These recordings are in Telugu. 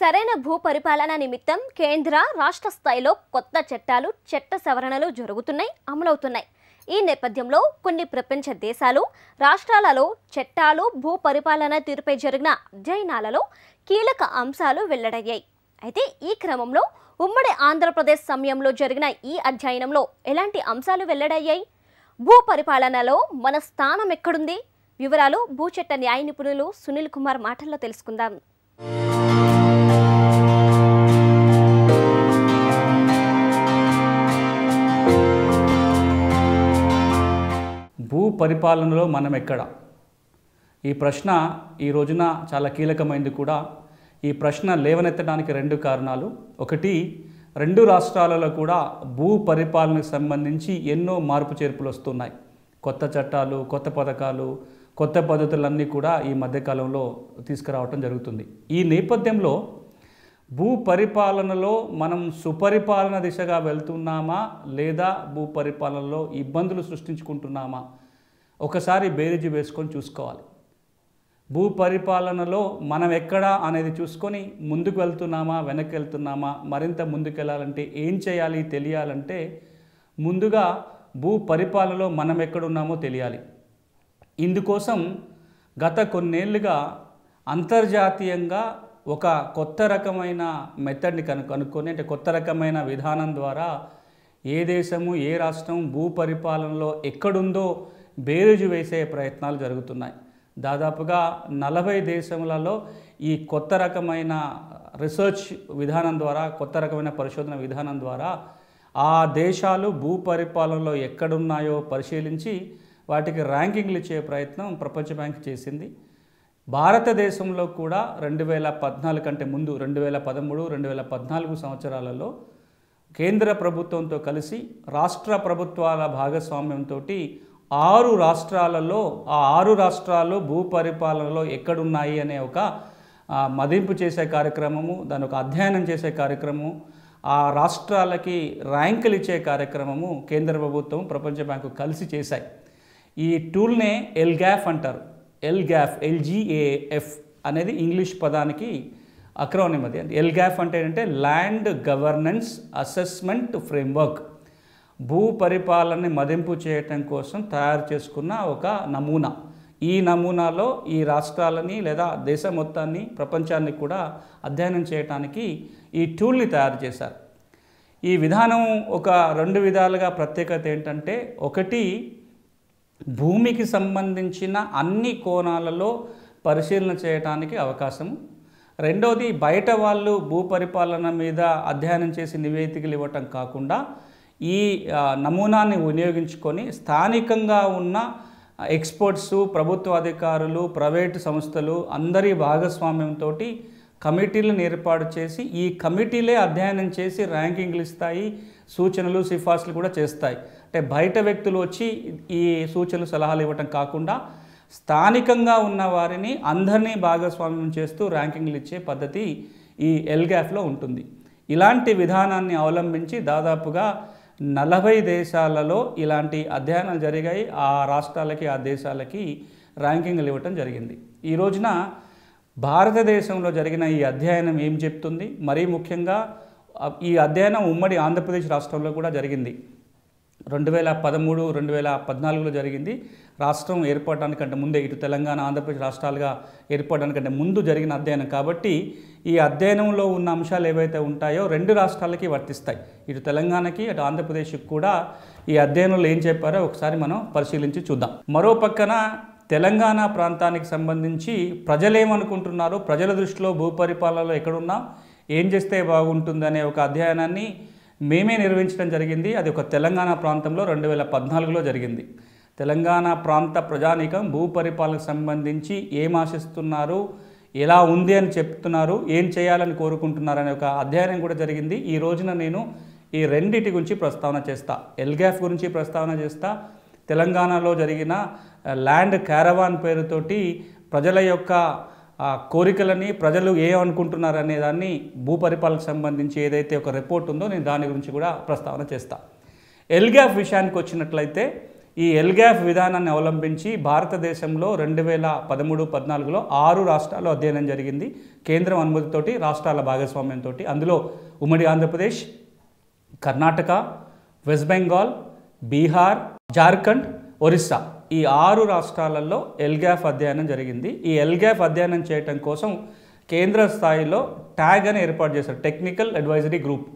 సరైన భూ పరిపాలన నిమిత్తం కేంద్ర రాష్ట్ర స్థాయిలో కొత్త చట్టాలు చట్ట సవరణలు జరుగుతున్నాయి అమలవుతున్నాయి। ఈ నేపథ్యంలో కొన్ని ప్రపంచ దేశాలు రాష్ట్రాలలో చట్టాలు భూ పరిపాలన తీరుపై జరిగిన అధ్యయనాలలో కీలక అంశాలు వెల్లడయ్యాయి। అయితే ఈ క్రమంలో ఉమ్మడి ఆంధ్రప్రదేశ్ సమయంలో జరిగిన ఈ అధ్యయనంలో ఎలాంటి అంశాలు వెల్లడయ్యాయి? భూ పరిపాలనలో మన స్థానం ఎక్కడుంది? వివరాలు భూచట్ట న్యాయ నిపుణులు సునీల్ కుమార్ మాటల్లో తెలుసుకుందాం। భూ పరిపాలనలో మనం ఎక్కడ? ఈ ప్రశ్న ఈ రోజున చాలా కీలకమైంది కూడా। ఈ ప్రశ్న లేవనెత్తడానికి రెండు కారణాలు। ఒకటి, రెండు రాష్ట్రాలలో కూడా భూ పరిపాలనకు సంబంధించి ఎన్నో మార్పు చేర్పులు వస్తున్నాయి। కొత్త చట్టాలు, కొత్త పథకాలు, కొత్త పద్ధతులన్నీ కూడా ఈ మధ్యకాలంలో తీసుకురావటం జరుగుతుంది। ఈ నేపథ్యంలో భూ పరిపాలనలో మనం సుపరిపాలన దిశగా వెళ్తున్నామా లేదా భూ పరిపాలనలో ఇబ్బందులు సృష్టించుకుంటున్నామా ఒకసారి బేరీజు వేసుకొని చూసుకోవాలి। భూ పరిపాలనలో మనం ఎక్కడా అనేది చూసుకొని ముందుకు వెళ్తున్నామా వెనక్కి వెళ్తున్నామా, మరింత ముందుకు వెళ్ళాలంటే ఏం చేయాలి తెలియాలంటే ముందుగా భూ పరిపాలనలో మనం ఎక్కడున్నామో తెలియాలి। ఇందుకోసం గత కొన్నేళ్లుగా అంతర్జాతీయంగా ఒక కొత్త రకమైన మెథడ్ని కనుక్కొని, అంటే కొత్త రకమైన విధానం ద్వారా ఏ దేశము ఏ రాష్ట్రం భూ పరిపాలనలో ఎక్కడుందో బేరీజు వేసే ప్రయత్నాలు జరుగుతున్నాయి। దాదాపుగా 40 దేశములలో ఈ కొత్త రకమైన రీసెర్చ్ విధానం ద్వారా, కొత్త రకమైన పరిశోధన విధానం ద్వారా ఆ దేశాలు భూ పరిపాలనలో ఎక్కడున్నాయో పరిశీలించి వాటికి ర్యాంకింగ్లు ఇచ్చే ప్రయత్నం ప్రపంచ బ్యాంక్ చేసింది। భారతదేశంలో కూడా 2014 కంటే ముందు 2013, 2014 సంవత్సరాలలో కేంద్ర ప్రభుత్వంతో కలిసి రాష్ట్ర ప్రభుత్వాల భాగస్వామ్యంతో 6 రాష్ట్రాలలో ఆ 6 రాష్ట్రాలు భూ పరిపాలనలో ఎక్కడున్నాయి అనే ఒక మదింపు చేసే కార్యక్రమము, దాని ఒక అధ్యయనం చేసే కార్యక్రమము, ఆ రాష్ట్రాలకి ర్యాంకులు ఇచ్చే కార్యక్రమము కేంద్ర ప్రభుత్వం ప్రపంచ బ్యాంకు కలిసి చేశాయి। ఈ టూల్నే ఎల్గ్యాఫ్ అంటారు। ఎల్జిఏఎఫ్ అనేది ఇంగ్లీష్ పదానికి అక్రోనిమ్ అది। ఎల్గ్యాఫ్ అంటే ఏంటంటే ల్యాండ్ గవర్నెన్స్ అసెస్మెంట్ ఫ్రేమ్వర్క్, భూ పరిపాలనని మదింపు చేయటం కోసం తయారు చేసుకున్న ఒక నమూనా। ఈ నమూనాలో ఈ రాష్ట్రాలని లేదా దేశం మొత్తాన్ని, ప్రపంచాన్ని కూడా అధ్యయనం చేయడానికి ఈ టూల్ని తయారు చేశారు। ఈ విధానం ఒక 2 విధాలుగా ప్రత్యేకత ఏంటంటే, ఒకటి భూమికి సంబంధించిన అన్ని కోణాలలో పరిశీలన చేయడానికి అవకాశము, రెండోది బయట వాళ్ళు భూ పరిపాలన మీద అధ్యయనం చేసి నివేదికలు ఇవ్వటం కాకుండా ఈ నమూనాన్ని వినియోగించుకొని స్థానికంగా ఉన్న ఎక్స్పర్ట్స్, ప్రభుత్వ అధికారులు, ప్రైవేటు సంస్థలు అందరి భాగస్వామ్యంతో కమిటీలను ఏర్పాటు చేసి ఈ కమిటీలే అధ్యయనం చేసి ర్యాంకింగ్లు ఇస్తాయి, సూచనలు సిఫార్సులు కూడా చేస్తాయి। అంటే బయట వ్యక్తులు వచ్చి ఈ సూచనలు సలహాలు ఇవ్వటం కాకుండా స్థానికంగా ఉన్న వారిని అందరినీ భాగస్వామ్యం చేస్తూ ర్యాంకింగ్లు ఇచ్చే పద్ధతి ఈ ఎల్గ్యాఫ్లో ఉంటుంది। ఇలాంటి విధానాన్ని అవలంబించి దాదాపుగా 40 దేశాలలో ఇలాంటి అధ్యయనాలు జరిగాయి। ఆ రాష్ట్రాలకి ఆ దేశాలకి ర్యాంకింగ్లు ఇవ్వటం జరిగింది। ఈ రోజున భారతదేశంలో జరిగిన ఈ అధ్యయనం ఏం చెప్తుంది? మరీ ముఖ్యంగా ఈ అధ్యయనం ఉమ్మడి ఆంధ్రప్రదేశ్ రాష్ట్రంలో కూడా జరిగింది। 2013, 2014లో జరిగింది। రాష్ట్రం ఏర్పడడానికంటే ముందే, ఇటు తెలంగాణ ఆంధ్రప్రదేశ్ రాష్ట్రాలుగా ఏర్పడడానికంటే ముందు జరిగిన అధ్యయనం కాబట్టి ఈ అధ్యయనంలో ఉన్న అంశాలు ఏవైతే ఉంటాయో 2 రాష్ట్రాలకి వర్తిస్తాయి। ఇటు తెలంగాణకి అటు ఆంధ్రప్రదేశ్కి కూడా ఈ అధ్యయనంలో ఏం చెప్పారో ఒకసారి మనం పరిశీలించి చూద్దాం। మరో పక్కన తెలంగాణ ప్రాంతానికి సంబంధించి ప్రజలేమనుకుంటున్నారో, ప్రజల దృష్టిలో భూ పరిపాలనలో ఎక్కడున్నాం, ఏం చేస్తే బాగుంటుందనే ఒక అధ్యయనాన్ని మేమే నిర్వహించడం జరిగింది। అది ఒక తెలంగాణ ప్రాంతంలో 2014లో జరిగింది। తెలంగాణ ప్రాంత ప్రజానీకం భూ పరిపాలనకు సంబంధించి ఏం ఆశిస్తున్నారు, ఎలా ఉంది అని చెప్తున్నారు, ఏం చేయాలని కోరుకుంటున్నారు అనే ఒక అధ్యయనం కూడా జరిగింది। ఈ రోజున నేను ఈ రెండిటి గురించి ప్రస్తావన చేస్తా। ఎల్గ్యాఫ్ గురించి ప్రస్తావన చేస్తా, తెలంగాణలో జరిగిన ల్యాండ్ క్యారవాన్ పేరుతోటి ప్రజల యొక్క కోరికలని, ప్రజలు ఏమనుకుంటున్నారు అనే దాన్ని భూ పరిపాలనకు సంబంధించి ఏదైతే ఒక రిపోర్ట్ ఉందో నేను దాని గురించి కూడా ప్రస్తావన చేస్తా। ఎల్గ్యాఫ్ విషయానికి వచ్చినట్లయితే ఈ ఎల్గ్యాఫ్ విధానాన్ని అవలంబించి భారతదేశంలో 2013-14లో 6 రాష్ట్రాల్లో అధ్యయనం జరిగింది. కేంద్రం అనుమతితోటి, రాష్ట్రాల భాగస్వామ్యంతో. అందులో ఉమ్మడి ఆంధ్రప్రదేశ్, కర్ణాటక, వెస్ట్ బెంగాల్, బీహార్, జార్ఖండ్, ఒరిస్సా ఈ 6 రాష్ట్రాలలో ఎల్గ్యాఫ్ అధ్యయనం జరిగింది. ఈ ఎల్గ్యాఫ్ అధ్యయనం చేయటం కోసం కేంద్ర స్థాయిలో ట్యాగ్ అని ఏర్పాటు చేశారు, టెక్నికల్ అడ్వైజరీ గ్రూప్.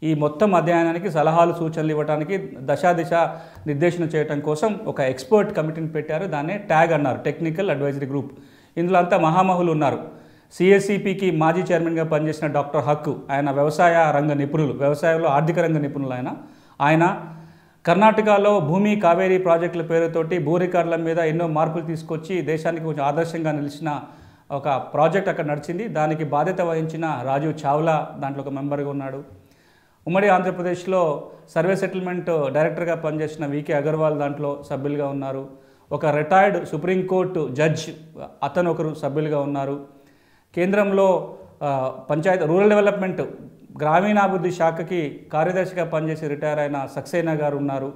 ఈ మొత్తం అధ్యయనానికి సలహాలు సూచనలు ఇవ్వడానికి, దశ నిర్దేశన చేయడం కోసం ఒక ఎక్స్పర్ట్ కమిటీని పెట్టారు. దాన్నే ట్యాగ్ అన్నారు, టెక్నికల్ అడ్వైజరీ గ్రూప్. ఇందులో అంతా మహామహులు ఉన్నారు. సిఎస్సిపికి మాజీ చైర్మన్గా పనిచేసిన డాక్టర్ హక్కు, ఆయన వ్యవసాయ రంగ నిపుణులు, వ్యవసాయంలో ఆర్థిక రంగ నిపుణులు. ఆయన కర్ణాటకలో భూమి కావేరీ ప్రాజెక్టుల పేరుతోటి భూ రికార్డుల మీద ఎన్నో మార్పులు తీసుకొచ్చి దేశానికి కొంచెం ఆదర్శంగా నిలిచిన ఒక ప్రాజెక్ట్ అక్కడ నడిచింది. దానికి బాధ్యత వహించిన రాజీవ్ చావ్లా దాంట్లో ఒక మెంబర్గా ఉన్నాడు. ఉమ్మడి ఆంధ్రప్రదేశ్లో సర్వే సెటిల్మెంట్ డైరెక్టర్గా పనిచేసిన వికే అగర్వాల్ దాంట్లో సభ్యులుగా ఉన్నారు. ఒక రిటైర్డ్ సుప్రీంకోర్టు జడ్జ్ అతను ఒకరు సభ్యులుగా ఉన్నారు. కేంద్రంలో పంచాయత్ రూరల్ డెవలప్మెంట్ గ్రామీణాభివృద్ధి శాఖకి కార్యదర్శిగా పనిచేసి రిటైర్ అయిన సక్సేనా గారు ఉన్నారు.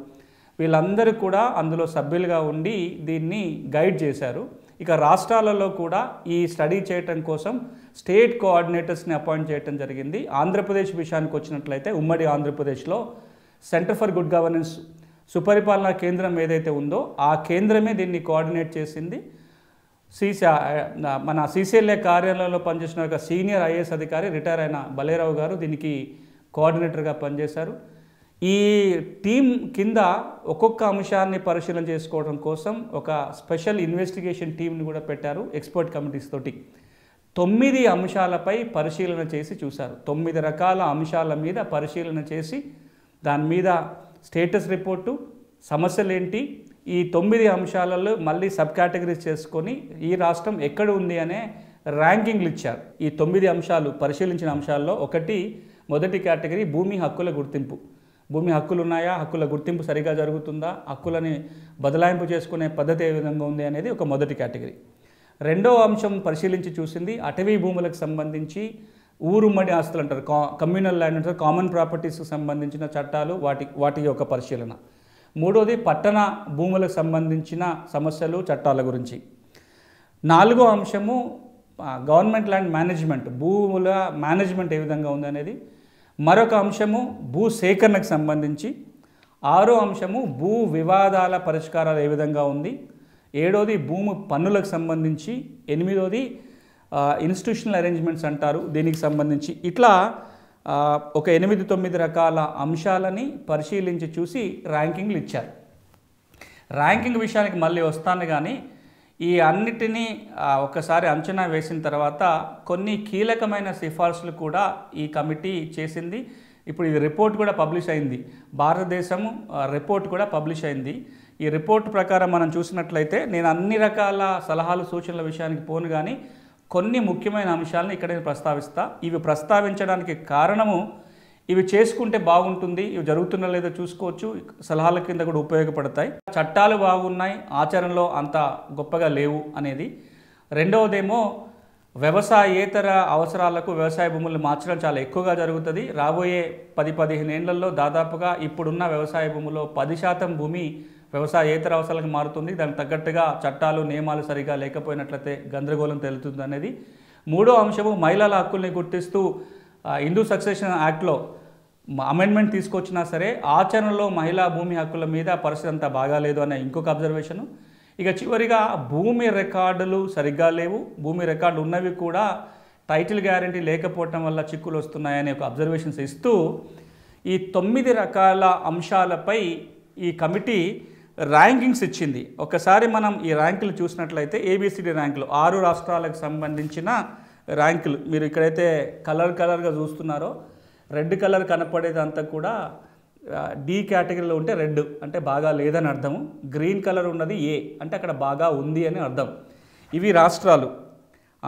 వీళ్ళందరూ కూడా అందులో సభ్యులుగా ఉండి దీన్ని గైడ్ చేశారు. ఇక రాష్ట్రాలలో కూడా ఈ స్టడీ చేయటం కోసం స్టేట్ కోఆర్డినేటర్స్ని అపాయింట్ చేయడం జరిగింది. ఆంధ్రప్రదేశ్ విషయానికి వచ్చినట్లయితే ఉమ్మడి ఆంధ్రప్రదేశ్లో సెంటర్ ఫర్ గుడ్ గవర్నెన్స్ సుపరిపాలనా కేంద్రం ఏదైతే ఉందో ఆ కేంద్రమే దీన్ని కోఆర్డినేట్ చేసింది. మన సిసిఎల్ఏ కార్యాలయంలో పనిచేసిన ఒక సీనియర్ ఐఏఎస్ అధికారి రిటైర్ అయిన బలేరావు గారు దీనికి కోఆర్డినేటర్గా పనిచేశారు. ఈ టీం కింద ఒక్కొక్క అంశాన్ని పరిశీలన చేసుకోవడం కోసం ఒక స్పెషల్ ఇన్వెస్టిగేషన్ టీంని కూడా పెట్టారు ఎక్స్పర్ట్ కమిటీస్ తోటి. 9 అంశాలపై పరిశీలన చేసి చూశారు. 9 రకాల అంశాల మీద పరిశీలన చేసి దాని మీద స్టేటస్ రిపోర్టు, సమస్యలేంటి, ఈ 9 అంశాలలో మళ్ళీ సబ్ కేటగిరీస్ చేసుకొని ఈ రాష్ట్రం ఎక్కడ ఉంది అనే ర్యాంకింగ్లు ఇచ్చారు. ఈ 9 అంశాలు పరిశీలించిన అంశాల్లో మొదటి కేటగిరీ భూమి హక్కుల గుర్తింపు. భూమి హక్కులు ఉన్నాయా, హక్కుల గుర్తింపు సరిగా జరుగుతుందా, హక్కులని బదలాయింపు చేసుకునే పద్ధతి ఏ విధంగా ఉంది అనేది ఒక మొదటి కేటగిరీ. రెండో అంశం పరిశీలించి చూసింది అటవీ భూములకు సంబంధించి ఊరుమ్మడి ఆస్తులు అంటారు, కమ్యూనల్ ల్యాండ్ అంటారు, కామన్ ప్రాపర్టీస్కి సంబంధించిన చట్టాలు, వాటి యొక్క పరిశీలన. మూడోది పట్టణ భూములకు సంబంధించిన సమస్యలు, చట్టాల గురించి. నాలుగో అంశము గవర్నమెంట్ ల్యాండ్ మేనేజ్మెంట్, భూముల మేనేజ్మెంట్ ఏ విధంగా ఉందనేది. మరొక అంశము భూ సేకరణకు సంబంధించి. ఆరో అంశము భూ వివాదాల పరిష్కారాలు ఏ విధంగా ఉంది. ఏడోది భూమి పన్నులకు సంబంధించి. ఎనిమిదోది ఇన్స్టిట్యూషనల్ అరేంజ్మెంట్స్ అంటారు, దీనికి సంబంధించి. ఇట్లా ఒక 8-9 రకాల అంశాలని పరిశీలించి చూసి ర్యాంకింగ్లు ఇచ్చారు. ర్యాంకింగ్ విషయానికి మళ్ళీ వస్తాను, కానీ ఈ అన్నిటినీ ఒకసారి అంచనా వేసిన తర్వాత కొన్ని కీలకమైన సిఫార్సులు కూడా ఈ కమిటీ చేసింది. ఇప్పుడు ఈ రిపోర్ట్ కూడా పబ్లిష్ అయింది, భారతదేశము రిపోర్ట్ కూడా పబ్లిష్ అయింది. ఈ రిపోర్ట్ ప్రకారం మనం చూసినట్లయితే, నేను అన్ని రకాల సలహాలు సూచనల విషయానికి పోను, కానీ కొన్ని ముఖ్యమైన అంశాలను ఇక్కడ నేను ప్రస్తావిస్తా. ఇవి ప్రస్తావించడానికి కారణము, ఇవి చేసుకుంటే బాగుంటుంది, ఇవి జరుగుతున్నా లేదో చూసుకోవచ్చు, సలహాల కింద కూడా ఉపయోగపడతాయి. చట్టాలు బాగున్నాయి, ఆచరణలో అంత గొప్పగా లేవు అనేది. రెండవదేమో వ్యవసాయేతర అవసరాలకు వ్యవసాయ భూములు మార్చడం చాలా ఎక్కువగా జరుగుతుంది. రాబోయే 10-15 ఏళ్లలో దాదాపుగా ఇప్పుడున్న వ్యవసాయ భూముల్లో 10% భూమి వ్యవసాయేతర అవసరాలకు మారుతుంది. దానికి తగ్గట్టుగా చట్టాలు, నియమాలు సరిగా లేకపోయినట్లయితే గందరగోళం తెలుస్తుంది అనేది. మూడో అంశము మహిళల హక్కుల్ని గుర్తిస్తూ హిందూ సక్సెషన్ యాక్ట్లో అమెండ్మెంట్ తీసుకొచ్చినా సరే ఆచరణలో మహిళా భూమి హక్కుల మీద పరిస్థితి అంతా బాగాలేదు అనే ఇంకొక అబ్జర్వేషను. ఇక చివరిగా భూమి రికార్డులు సరిగ్గా లేవు, భూమి రికార్డులు ఉన్నవి కూడా టైటిల్ గ్యారంటీ లేకపోవటం వల్ల చిక్కులు వస్తున్నాయనే ఒక అబ్జర్వేషన్స్ ఇస్తూ ఈ 9 రకాల అంశాలపై ఈ కమిటీ ర్యాంకింగ్స్ ఇచ్చింది. ఒకసారి మనం ఈ ర్యాంకులు చూసినట్లయితే ఏబిసిడి ర్యాంకులు 6 రాష్ట్రాలకు సంబంధించిన ర్యాంకులు మీరు ఇక్కడైతే కలర్గా చూస్తున్నారో, రెడ్ కలర్ కనపడేదంతా కూడా డి కేటగిరీలో ఉంటే రెడ్ అంటే బాగా లేదని అర్థము, గ్రీన్ కలర్ ఉన్నది ఏ అంటే అక్కడ బాగా ఉంది అని అర్థం. ఇవి రాష్ట్రాలు: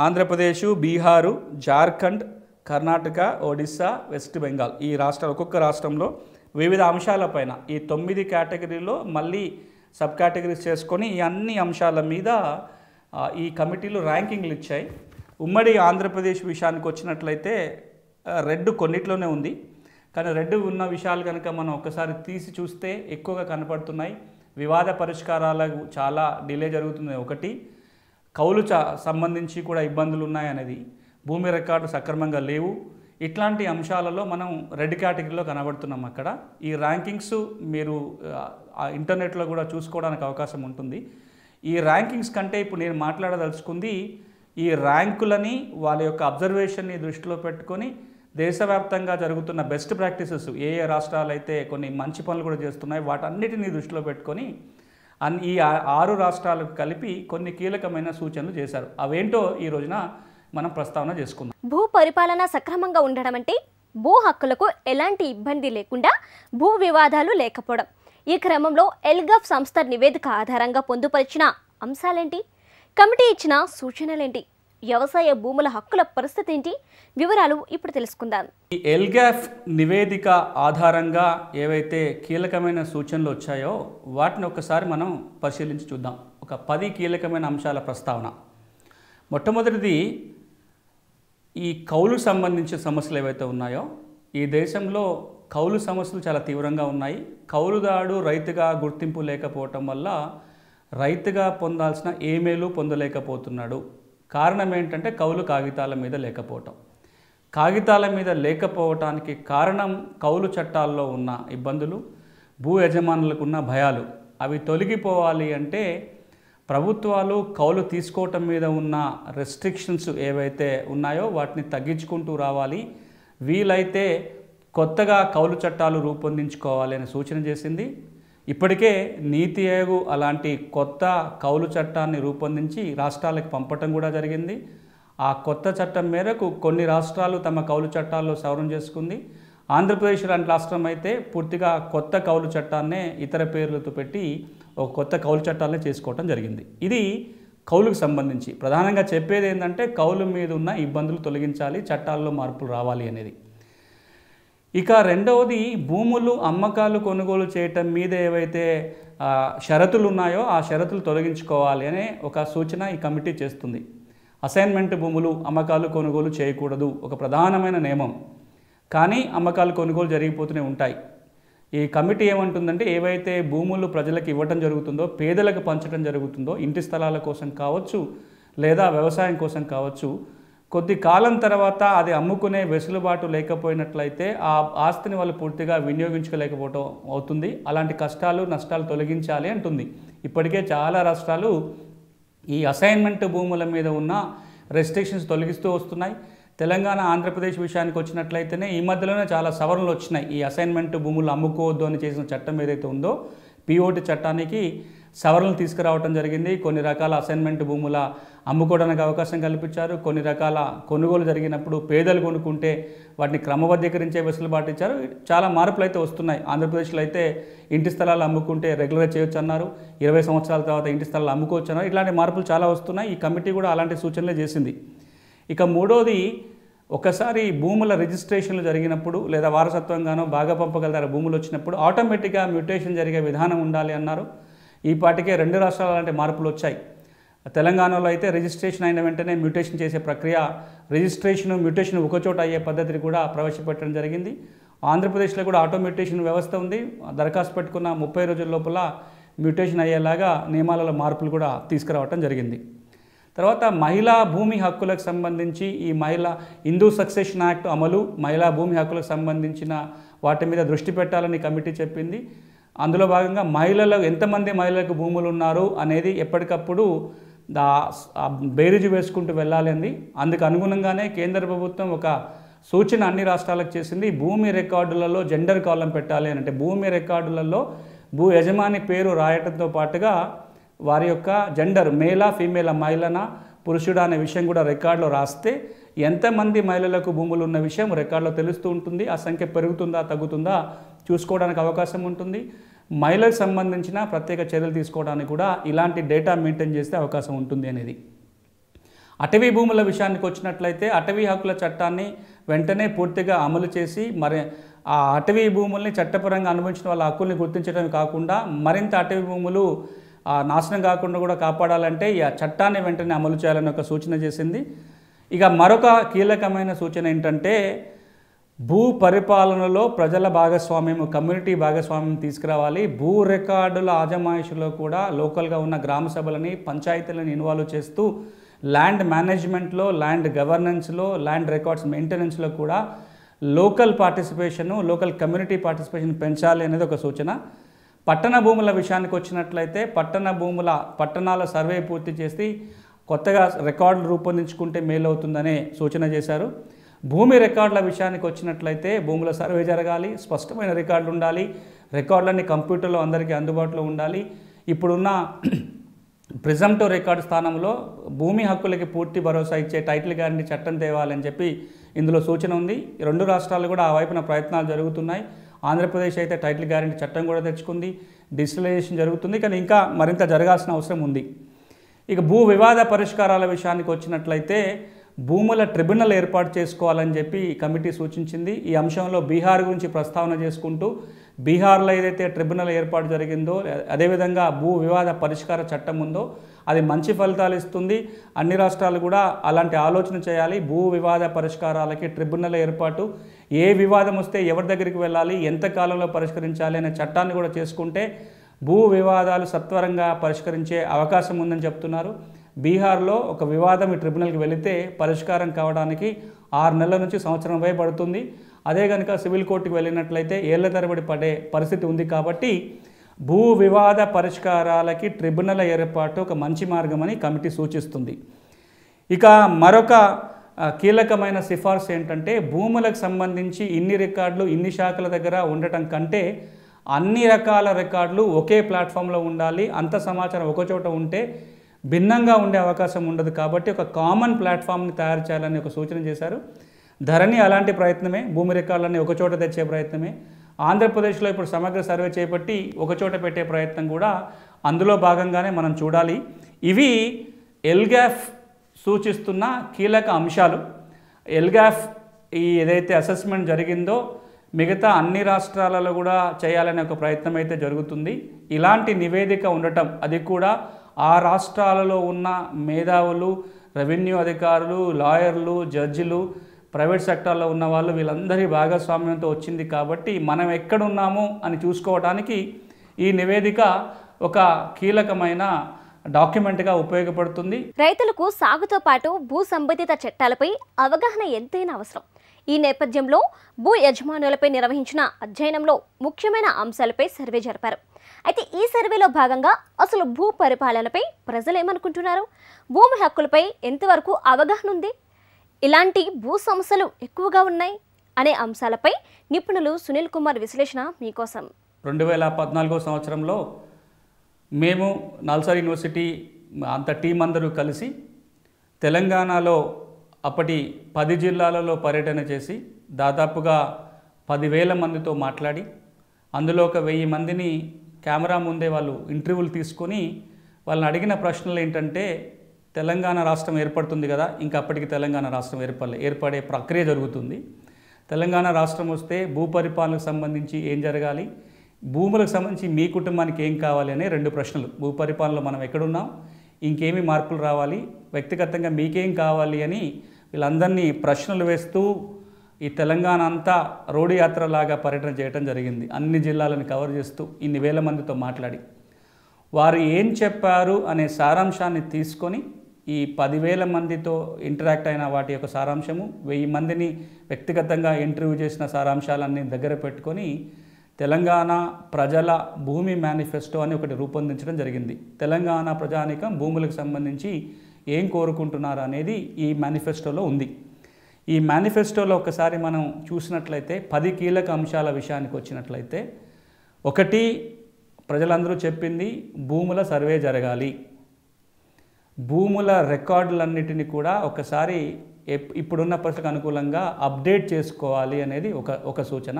ఆంధ్రప్రదేశ్, బీహారు, జార్ఖండ్, కర్ణాటక, ఒడిస్సా, వెస్ట్ బెంగాల్. ఈ రాష్ట్రాలు ఒక్కొక్క రాష్ట్రంలో వివిధ అంశాలపైన ఈ 9 కేటగిరీలో మళ్ళీ సబ్ కేటగిరీస్ చేసుకొని ఈ అన్ని అంశాల మీద ఈ కమిటీలు ర్యాంకింగ్లు ఇచ్చాయి. ఉమ్మడి ఆంధ్రప్రదేశ్ విషయానికి వచ్చినట్లయితే రెడ్ కొన్నిట్లోనే ఉంది, కానీ రెడ్ ఉన్న విషయాలు కనుక మనం ఒక్కసారి తీసి చూస్తే ఎక్కువగా కనపడుతున్నాయి. వివాద పరిష్కారాలకు చాలా డిలే జరుగుతుంది. ఒకటి కౌలు సంబంధించి కూడా ఇబ్బందులు ఉన్నాయనేది, భూమి రికార్డు సక్రమంగా లేవు, ఇట్లాంటి అంశాలలో మనం రెడ్ కేటగిరీలో కనబడుతున్నాం. అక్కడ ఈ ర్యాంకింగ్స్ మీరు ఇంటర్నెట్లో కూడా చూసుకోవడానికి అవకాశం ఉంటుంది. ఈ ర్యాంకింగ్స్ కంటే ఇప్పుడు నేను మాట్లాడదలుచుకుంది ఈ ర్యాంకులని వాళ్ళ యొక్క అబ్జర్వేషన్ని దృష్టిలో పెట్టుకొని దేశవ్యాప్తంగా జరుగుతున్న బెస్ట్ ప్రాక్టీసెస్ ఏ ఏ రాష్ట్రాలు అయితే కొన్ని మంచి పనులు కూడా చేస్తున్నాయి వాటన్నిటిని దృష్టిలో పెట్టుకొని ఈ 6 రాష్ట్రాలకు కలిపి కొన్ని కీలకమైన సూచనలు చేశారు. అవేంటో ఈ రోజున మనం ప్రస్తావన చేసుకుందాం. భూ పరిపాలన సక్రమంగా ఉండడం అంటే భూ హక్కులకు ఎలాంటి ఇబ్బంది లేకుండా భూ వివాదాలు లేకపోవడం. ఈ క్రమంలో ఎల్గాఫ్ సంస్థ నివేదిక ఆధారంగా పొందుపరిచిన అంశాలేంటి, కమిటీ ఇచ్చిన సూచనలేంటి, వ్యవసాయ భూముల హక్కుల పరిస్థితి ఏంటి, వివరాలు ఇప్పుడు తెలుసుకుందాం. ఈ ఎల్గాఫ్ నివేదిక ఆధారంగా ఏవైతే కీలకమైన సూచనలు వచ్చాయో వాటిని ఒకసారి మనం పరిశీలించి చూద్దాం. ఒక 10 కీలకమైన అంశాల ప్రస్తావన. మొట్టమొదటిది ఈ కౌలుకు సంబంధించిన సమస్యలు ఏవైతే ఉన్నాయో ఈ దేశంలో కౌలు సమస్యలు చాలా తీవ్రంగా ఉన్నాయి. కౌలుదారుడు రైతుగా గుర్తింపు లేకపోవటం వల్ల రైతుగా పొందాల్సిన ఏ మేలు పొందలేకపోతున్నాడు. కారణం ఏంటంటే కౌలు కాగితాల మీద లేకపోవటం. కాగితాల మీద లేకపోవటానికి కారణం కౌలు చట్టాల్లో ఉన్న ఇబ్బందులు, భూ యజమానులకు ఉన్న భయాలు. అవి తొలగిపోవాలి అంటే ప్రభుత్వాలు కౌలు తీసుకోవటం మీద ఉన్న రెస్ట్రిక్షన్స్ ఏవైతే ఉన్నాయో వాటిని తగ్గించుకుంటూ రావాలి. వీలైతే కొత్తగా కౌలు చట్టాలు రూపొందించుకోవాలి అని సూచన చేసింది. ఇప్పటికే నీతి ఆయోగ్ అలాంటి కొత్త కౌలు చట్టాన్ని రూపొందించి రాష్ట్రాలకు పంపటం కూడా జరిగింది. ఆ కొత్త చట్టం మేరకు కొన్ని రాష్ట్రాలు తమ కౌలు చట్టాల్లో సవరణ చేసుకుంది. ఆంధ్రప్రదేశ్ లాంటి రాష్ట్రం అయితే పూర్తిగా కొత్త కౌలు చట్టాన్నే ఇతర పేర్లతో పెట్టి ఒక కొత్త కౌలు చట్టాలనే చేసుకోవటం జరిగింది. ఇది కౌలుకు సంబంధించి ప్రధానంగా చెప్పేది ఏంటంటే కౌలు మీద ఉన్న ఇబ్బందులు తొలగించాలి, చట్టాల్లో మార్పులు రావాలి అనేది. ఇక రెండవది భూములు అమ్మకాలు కొనుగోలు చేయటం మీద ఏవైతే షరతులు ఉన్నాయో ఆ షరతులు తొలగించుకోవాలి అనే ఒక సూచన ఈ కమిటీ చేస్తుంది. అసైన్మెంట్ భూములు అమ్మకాలు కొనుగోలు చేయకూడదు ఒక ప్రధానమైన నియమం, కానీ అమ్మకాలు కొనుగోలు జరిగిపోతూనే ఉంటాయి. ఈ కమిటీ ఏమంటుందంటే ఏవైతే భూములు ప్రజలకు ఇవ్వటం జరుగుతుందో, పేదలకు పంచడం జరుగుతుందో, ఇంటి స్థలాల కోసం కావచ్చు లేదా వ్యవసాయం కోసం కావచ్చు, కొద్ది కాలం తర్వాత అది అమ్ముకునే వెసులుబాటు లేకపోయినట్లయితే ఆ ఆస్తిని వాళ్ళు పూర్తిగా వినియోగించుకోలేకపోవటం అవుతుంది. అలాంటి కష్టాలు నష్టాలు తొలగించాలి అంటుంది. ఇప్పటికే చాలా రాష్ట్రాలు ఈ అసైన్మెంట్ భూముల మీద ఉన్న రెస్ట్రిక్షన్స్ తొలగిస్తూ వస్తున్నాయి. తెలంగాణ, ఆంధ్రప్రదేశ్ విషయానికి వచ్చినట్లయితేనే ఈ మధ్యలోనే చాలా సవరణలు వచ్చినాయి. ఈ అసైన్మెంట్ భూములు అమ్ముకోవద్దు అని చేసిన చట్టం ఏదైతే ఉందో పిఓటి చట్టానికి సవరణలు తీసుకురావడం జరిగింది. కొన్ని రకాల అసైన్మెంట్ భూముల అమ్ముకోవడానికి అవకాశం కల్పించారు. కొన్ని రకాల కొనుగోలు జరిగినప్పుడు పేదలు కొనుక్కుంటే వాటిని క్రమబద్ధీకరించే వెసులుబాటు ఇచ్చారు. చాలా మార్పులు అయితే వస్తున్నాయి. ఆంధ్రప్రదేశ్లో అయితే ఇంటి స్థలాలు అమ్ముకుంటే రెగ్యులర్ చేయొచ్చు అన్నారు. 20 సంవత్సరాల తర్వాత ఇంటి స్థలాలు అమ్ముకోవచ్చు అన్నారు. ఇట్లాంటి మార్పులు చాలా వస్తున్నాయి. ఈ కమిటీ కూడా అలాంటి సూచనలే చేసింది. ఇక మూడోది, ఒకసారి భూముల రిజిస్ట్రేషన్లు జరిగినప్పుడు లేదా వారసత్వంగానో బాగా పంపగలదారు భూములు వచ్చినప్పుడు ఆటోమేటిక్గా మ్యూటేషన్ జరిగే విధానం ఉండాలి అన్నారు. ఈ పాటికే 2 రాష్ట్రాల లాంటి మార్పులు వచ్చాయి. తెలంగాణలో అయితే రిజిస్ట్రేషన్ అయిన వెంటనే మ్యూటేషన్ చేసే ప్రక్రియ, మ్యూటేషన్ ఒకచోట అయ్యే పద్ధతిని కూడా ప్రవేశపెట్టడం జరిగింది. ఆంధ్రప్రదేశ్లో కూడా ఆటోమేటేషన్ వ్యవస్థ ఉంది. దరఖాస్తు పెట్టుకున్న 30 రోజుల లోపల మ్యూటేషన్ అయ్యేలాగా నియమాలలో మార్పులు కూడా తీసుకురావటం జరిగింది. తర్వాత మహిళా భూమి హక్కులకు సంబంధించి ఈ హిందూ సక్సెషన్ యాక్ట్ అమలు, మహిళా భూమి హక్కులకు సంబంధించిన వాటి మీద దృష్టి పెట్టాలని కమిటీ చెప్పింది. అందులో భాగంగా ఎంతమంది మహిళలకు భూములు ఉన్నారు అనేది ఎప్పటికప్పుడు బేరీజు వేసుకుంటూ వెళ్ళాలి అంది. అందుకు అనుగుణంగానే కేంద్ర ప్రభుత్వం ఒక సూచన అన్ని రాష్ట్రాలకు చేసింది. భూమి రికార్డులలో జెండర్ కాలం పెట్టాలి అని. అంటే భూమి రికార్డులలో భూ యజమాని పేరు రాయటంతో పాటుగా వారి యొక్క జెండర్ మేలా ఫీమేలా, మహిళనా పురుషుడా అనే విషయం కూడా రికార్డులో రాస్తే ఎంతమంది మహిళలకు భూములు ఉన్న విషయం రికార్డులో తెలుస్తూ ఉంటుంది. ఆ సంఖ్య పెరుగుతుందా తగ్గుతుందా చూసుకోవడానికి అవకాశం ఉంటుంది. మహిళలకు సంబంధించిన ప్రత్యేక చర్యలు తీసుకోవడానికి కూడా ఇలాంటి డేటా మెయింటైన్ చేస్తే అవకాశం ఉంటుంది అనేది. అటవీ భూముల విషయానికి వచ్చినట్లయితే అటవీ హక్కుల చట్టాన్ని వెంటనే పూర్తిగా అమలు చేసి ఆ అటవీ భూముల్ని చట్టపరంగా అనుభవించిన వాళ్ళ హక్కుల్ని గుర్తించడమే కాకుండా మరింత అటవీ భూములు నాశనం కాకుండా కూడా కాపాడాలంటే ఈ చట్టాన్ని వెంటనే అమలు చేయాలని ఒక సూచన చేసింది. ఇక మరొక కీలకమైన సూచన ఏంటంటే భూ పరిపాలనలో ప్రజల భాగస్వామ్యం, కమ్యూనిటీ భాగస్వామ్యం తీసుకురావాలి. భూ రికార్డుల ఆజమాయిషిలో కూడా లోకల్గా ఉన్న గ్రామ సభలని, పంచాయతీలను ఇన్వాల్వ్ చేస్తూ ల్యాండ్ మేనేజ్మెంట్లో, ల్యాండ్ గవర్నెన్స్లో, ల్యాండ్ రికార్డ్స్ మెయింటెనెన్స్లో కూడా local participation, local community participation పెంచాలి అనేది ఒక సూచన. పట్టణ భూముల విషయానికి వచ్చినట్లయితే పట్టణాల సర్వే పూర్తి చేసి కొత్తగా రికార్డులు రూపొందించుకుంటే మేలవుతుందనే సూచన చేశారు. భూమి రికార్డుల విషయానికి వచ్చినట్లయితే భూముల సర్వే జరగాలి, స్పష్టమైన రికార్డులు ఉండాలి, రికార్డులన్నీ కంప్యూటర్లో అందరికీ అందుబాటులో ఉండాలి. ఇప్పుడున్న ప్రిజంప్టివ్ రికార్డు స్థానంలో భూమి హక్కులకి పూర్తి భరోసా ఇచ్చే టైటిల్ గ్యారంటీ చట్టం తేవాలని చెప్పి ఇందులో సూచన ఉంది. రెండు రాష్ట్రాలు కూడా ఆ వైపున ప్రయత్నాలు జరుగుతున్నాయి. ఆంధ్రప్రదేశ్ అయితే టైటిల్ గ్యారంటీ చట్టం కూడా తెచ్చుకుంది, డిజిటలైజేషన్ జరుగుతుంది, కానీ ఇంకా మరింత జరగాల్సిన అవసరం ఉంది. ఇక భూ వివాద పరిష్కారాల విషయానికి వచ్చినట్లయితే భూముల ట్రిబ్యునల్ ఏర్పాటు చేసుకోవాలని చెప్పి కమిటీ సూచించింది. ఈ అంశంలో బీహార్ గురించి ప్రస్తావన చేసుకుంటూ బీహార్లో ఏదైతే ట్రిబ్యునల్ ఏర్పాటు జరిగిందో, అదేవిధంగా భూ వివాద పరిష్కార చట్టం ఉందో అది మంచి ఫలితాలు ఇస్తుంది. అన్ని రాష్ట్రాలు కూడా అలాంటి ఆలోచన చేయాలి. భూ వివాద పరిష్కారాలకి ట్రిబ్యునల్ ఏర్పాటు, ఏ వివాదం వస్తే ఎవరి దగ్గరికి వెళ్ళాలి, ఎంత కాలంలో పరిష్కరించాలి అనే చట్టాన్ని కూడా చేసుకుంటే భూ వివాదాలు సత్వరంగా పరిష్కరించే అవకాశం ఉందని చెప్తున్నారు. బీహార్లో ఒక వివాదం ఈ ట్రిబ్యునల్కి వెళితే పరిష్కారం కావడానికి 6 నెలల నుంచి సంవత్సరం వరకు పడుతుంది. అదే కనుక సివిల్ కోర్టుకు వెళ్ళినట్లయితే ఏళ్ల తరబడి పడే పరిస్థితి ఉంది. కాబట్టి భూ వివాద పరిష్కారాలకి ట్రిబ్యునల్ ఏర్పాటు ఒక మంచి మార్గమని కమిటీ సూచిస్తుంది. ఇక మరొక కీలకమైన సిఫార్సు ఏంటంటే భూములకు సంబంధించి ఇన్ని రికార్డులు ఇన్ని శాఖల దగ్గర ఉండటం కంటే అన్ని రకాల రికార్డులు ఒకే ప్లాట్ఫామ్లో ఉండాలి. అంత సమాచారం ఒకచోట ఉంటే భిన్నంగా ఉండే అవకాశం ఉండదు. కాబట్టి ఒక కామన్ ప్లాట్ఫామ్ని తయారు చేయాలని ఒక సూచన చేశారు. ధరణి అలాంటి ప్రయత్నమే, భూమి రికార్డులన్నీ ఒకచోట తెచ్చే ప్రయత్నమే. ఆంధ్రప్రదేశ్లో ఇప్పుడు సమగ్ర సర్వే చేపట్టి ఒకచోట పెట్టే ప్రయత్నం కూడా అందులో భాగంగానే మనం చూడాలి. ఇవి ఎల్గాఫ్ సూచిస్తున్న కీలక అంశాలు. ఎల్గాఫ్ ఈ ఏదైతే అసెస్మెంట్ జరిగిందో మిగతా అన్ని రాష్ట్రాలలో కూడా చేయాలనే ఒక ప్రయత్నం అయితే జరుగుతుంది. ఇలాంటి నివేదిక ఉండటం, అది కూడా ఆ రాష్ట్రాలలో ఉన్న మేధావులు, రెవెన్యూ అధికారులు, లాయర్లు, జడ్జిలు, ప్రైవేట్ సెక్టార్లో ఉన్న వాళ్ళు వీళ్ళందరి భాగస్వామ్యంతో వచ్చింది. కాబట్టి మనం ఎక్కడున్నాము అని చూసుకోవడానికి ఈ నివేదిక ఒక కీలకమైన డాక్యుమెంట్గా ఉపయోగపడుతుంది. రైతులకు సాగుతో పాటు భూ సంబంధిత చట్టాలపై అవగాహన ఎంతైనా అవసరం. ఈ నేపథ్యంలో భూ యజమానులపై నిర్వహించిన అధ్యయనంలో ముఖ్యమైన అంశాలపై సర్వే జరిపారు. అయితే ఈ సర్వేలో భాగంగా అసలు భూ పరిపాలనపై ప్రజలు ఏమనుకుంటున్నారు, భూమి హక్కులపై ఎంతవరకు అవగాహన ఉంది, ఇలాంటి భూ సమస్యలు ఎక్కువగా ఉన్నాయి అనే అంశాలపై నిపుణులు సునీల్ కుమార్ విశ్లేషణ మీకోసం. 2014 సంవత్సరంలో మేము నల్సార్ యూనివర్సిటీ అంత టీం అందరూ కలిసి తెలంగాణలో అప్పటి 10 జిల్లాలలో పర్యటన చేసి దాదాపుగా 10,000 మందితో మాట్లాడి అందులో ఒక 1000 మందిని కెమెరా ముందే వాళ్ళు ఇంటర్వ్యూలు తీసుకొని వాళ్ళని అడిగిన ప్రశ్నలు ఏంటంటే, తెలంగాణ రాష్ట్రం ఏర్పడుతుంది కదా, ఇంకా అప్పటికి తెలంగాణ రాష్ట్రం ఏర్పడే ప్రక్రియ జరుగుతుంది. తెలంగాణ రాష్ట్రం వస్తే భూ పరిపాలనకు సంబంధించి ఏం జరగాలి, భూములకు సంబంధించి మీ కుటుంబానికి ఏం కావాలి అనే 2 ప్రశ్నలు. భూ పరిపాలనలో మనం ఎక్కడున్నాం, ఇంకేమి మార్పులు రావాలి, వ్యక్తిగతంగా మీకేం కావాలి అని వీళ్ళందరినీ ప్రశ్నలు వేస్తూ ఈ తెలంగాణ అంతా రోడ్డు యాత్రలాగా పర్యటన చేయడం జరిగింది. అన్ని జిల్లాలను కవర్ చేస్తూ ఇన్ని వేల మందితో మాట్లాడి వారు ఏం చెప్పారు అనే సారాంశాన్ని తీసుకొని ఈ 10,000 మందితో ఇంటరాక్ట్ అయిన వాటి యొక్క సారాంశము, 1000 మందిని వ్యక్తిగతంగా ఇంటర్వ్యూ చేసిన సారాంశాలన్నీ దగ్గర పెట్టుకొని తెలంగాణ ప్రజల భూమి మేనిఫెస్టో అని ఒకటి రూపొందించడం జరిగింది. తెలంగాణ ప్రజానికం భూములకు సంబంధించి ఏం కోరుకుంటున్నారు అనేది ఈ మేనిఫెస్టోలో ఉంది. ఈ మేనిఫెస్టోలో ఒకసారి మనం చూసినట్లయితే 10 కీలక అంశాల విషయానికి వచ్చినట్లయితే, 1 ప్రజలందరూ చెప్పింది భూముల సర్వే జరగాలి, భూముల రికార్డులన్నిటిని కూడా ఒకసారి ఇప్పుడున్న పరిస్థితికి అనుకూలంగా అప్డేట్ చేసుకోవాలి అనేది ఒక సూచన.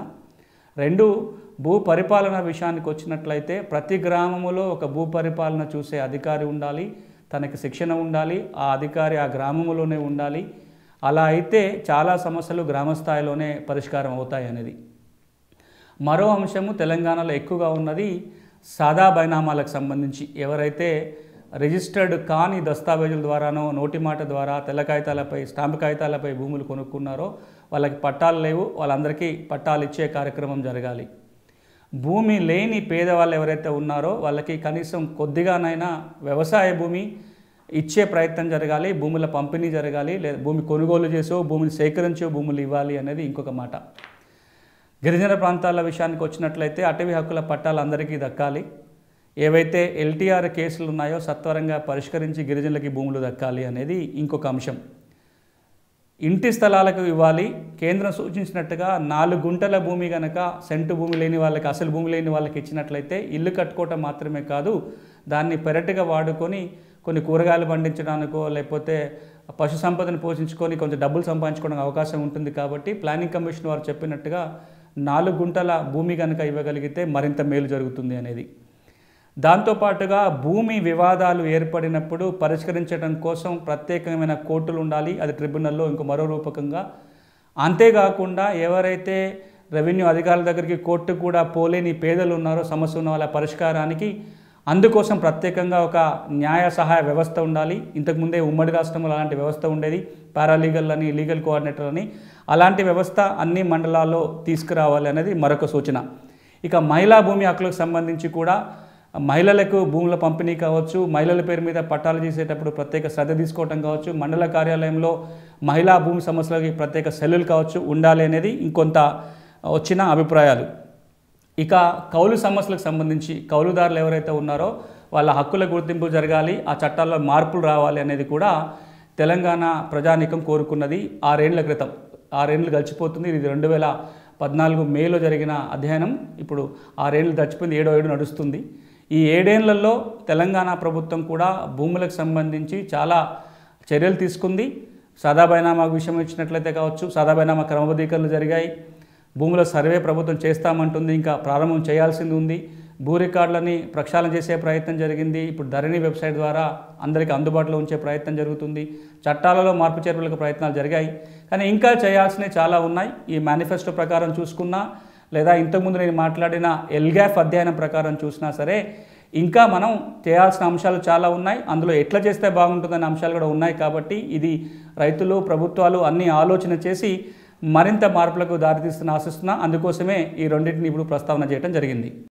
2 భూ పరిపాలన విషయానికి వచ్చినట్లయితే ప్రతి గ్రామములో ఒక భూ పరిపాలన చూసే అధికారి ఉండాలి, తనకి శిక్షణ ఉండాలి, ఆ అధికారి ఆ గ్రామములోనే ఉండాలి. అలా అయితే చాలా సమస్యలు గ్రామ స్థాయిలోనే పరిష్కారం అవుతాయి అనేది. మరో అంశము తెలంగాణలో ఎక్కువగా ఉన్నది సాదా బైనామాలకు సంబంధించి. ఎవరైతే రిజిస్టర్డ్ కాని దస్తావేజుల ద్వారానో, నోటి మాట ద్వారా, తెల్ల కాగితాలపై, స్టాంపు కాగితాలపై భూములు కొనుక్కున్నారో వాళ్ళకి పట్టాలు లేవు, వాళ్ళందరికీ పట్టాలు ఇచ్చే కార్యక్రమం జరగాలి. భూమి లేని పేదవాళ్ళు ఎవరైతే ఉన్నారో వాళ్ళకి కనీసం కొద్దిగానైనా వ్యవసాయ భూమి ఇచ్చే ప్రయత్నం జరగాలి, భూముల పంపిణీ జరగాలి, లేదా భూమి కొనుగోలు చేసో భూమిని సేకరించో భూములు ఇవ్వాలి అనేది ఇంకొక మాట. గిరిజన ప్రాంతాల విషయానికి వచ్చినట్లయితే అటవీ హక్కుల పట్టాలు అందరికీ దక్కాలి. ఏవైతే ఎల్టీఆర్ కేసులు ఉన్నాయో సత్వరంగా పరిష్కరించి గిరిజనులకి భూములు దక్కాలి అనేది ఇంకొక అంశం. ఇంటి స్థలాలకు ఇవ్వాలి. కేంద్రం సూచించినట్టుగా 4 గుంటల భూమి కనుక సెంటు భూమి లేని వాళ్ళకి, అసలు భూమి లేని వాళ్ళకి ఇచ్చినట్లయితే ఇల్లు కట్టుకోవటం మాత్రమే కాదు, దాన్ని పెరటిగా వాడుకొని కొన్ని కూరగాయలు పండించడానికో లేకపోతే పశు సంపదను పోషించుకొని కొంచెం డబ్బులు సంపాదించుకోవడానికి అవకాశం ఉంటుంది. కాబట్టి ప్లానింగ్ కమిషన్ వారు చెప్పినట్టుగా 4 గుంటల భూమి కనుక ఇవ్వగలిగితే మరింత మేలు జరుగుతుంది అనేది. దాంతోపాటుగా భూమి వివాదాలు ఏర్పడినప్పుడు పరిష్కరించడం కోసం ప్రత్యేకమైన కోర్టులు ఉండాలి, అది ట్రిబ్యునల్లో ఇంకో మరో రూపకంగా. అంతేకాకుండా ఎవరైతే రెవెన్యూ అధికారుల దగ్గరికి కోర్టు కూడా పోలేని పేదలు ఉన్నారో, సమస్య ఉన్న వాళ్ళ పరిష్కారానికి అందుకోసం ప్రత్యేకంగా ఒక న్యాయ సహాయ వ్యవస్థ ఉండాలి. ఇంతకుముందే ఉమ్మడి రాష్ట్రంలో అలాంటి వ్యవస్థ ఉండేది, పారాలీగల్ అని, లీగల్ కోఆర్డినేటర్ అని. అలాంటి వ్యవస్థ అన్ని మండలాల్లో తీసుకురావాలి అనేది మరొక సూచన. ఇక మహిళా భూమి హక్కులకు సంబంధించి కూడా మహిళలకు భూముల పంపిణీ కావచ్చు, మహిళల పేరు మీద పట్టాలు చేసేటప్పుడు ప్రత్యేక శ్రద్ధ తీసుకోవటం కావచ్చు, మండల కార్యాలయంలో మహిళా భూమి సమస్యలకి ప్రత్యేక సెల్లులు కావచ్చు ఉండాలి అనేది ఇంకొంత వచ్చిన అభిప్రాయాలు. ఇక కౌలు సమస్యలకు సంబంధించి కౌలుదారులు ఎవరైతే ఉన్నారో వాళ్ళ హక్కుల గుర్తింపు జరగాలి, ఆ చట్టాల్లో మార్పులు రావాలి అనేది కూడా తెలంగాణ ప్రజానీకం కోరుకున్నది 6 ఏళ్ల క్రితం. 6 ఏళ్ళు గడిచిపోతుంది. ఇది 2014 మేలో జరిగిన అధ్యయనం. ఇప్పుడు 6 ఏళ్ళు గడిచిపోయింది, 7వ ఏడు నడుస్తుంది. ఈ 7 ఏళ్లలో తెలంగాణ ప్రభుత్వం కూడా భూములకు సంబంధించి చాలా చర్యలు తీసుకుంది. సాదా బైనామా విషయం ఇచ్చినట్లయితే కావచ్చు, సాదా బైనామా క్రమబద్ధీకరణలు జరిగాయి. భూముల సర్వే ప్రభుత్వం చేస్తామంటుంది, ఇంకా ప్రారంభం చేయాల్సింది ఉంది. భూ రికార్డులని ప్రక్షాళన చేసే ప్రయత్నం జరిగింది. ఇప్పుడు ధరణి వెబ్సైట్ ద్వారా అందరికీ అందుబాటులో ఉంచే ప్రయత్నం జరుగుతుంది. చట్టాలలో మార్పు చేర్పులకు ప్రయత్నాలు జరిగాయి, కానీ ఇంకా చేయాల్సినవి చాలా ఉన్నాయి. ఈ మేనిఫెస్టో ప్రకారం చూసుకున్నా లేదా ఇంతకుముందు నేను మాట్లాడిన ఎల్గాఫ్ అధ్యయనం ప్రకారం చూసినా సరే ఇంకా మనం చేయాల్సిన అంశాలు చాలా ఉన్నాయి. అందులో ఎట్లా చేస్తే బాగుంటుందనే అంశాలు కూడా ఉన్నాయి. కాబట్టి ఇది రైతులు, ప్రభుత్వాలు అన్నీ ఆలోచన చేసి మరింత మార్పులకు దారితీస్తున్న ఆశిస్తున్నా. అందుకోసమే ఈ రెండింటిని ఇప్పుడు ప్రస్తావన చేయడం జరిగింది.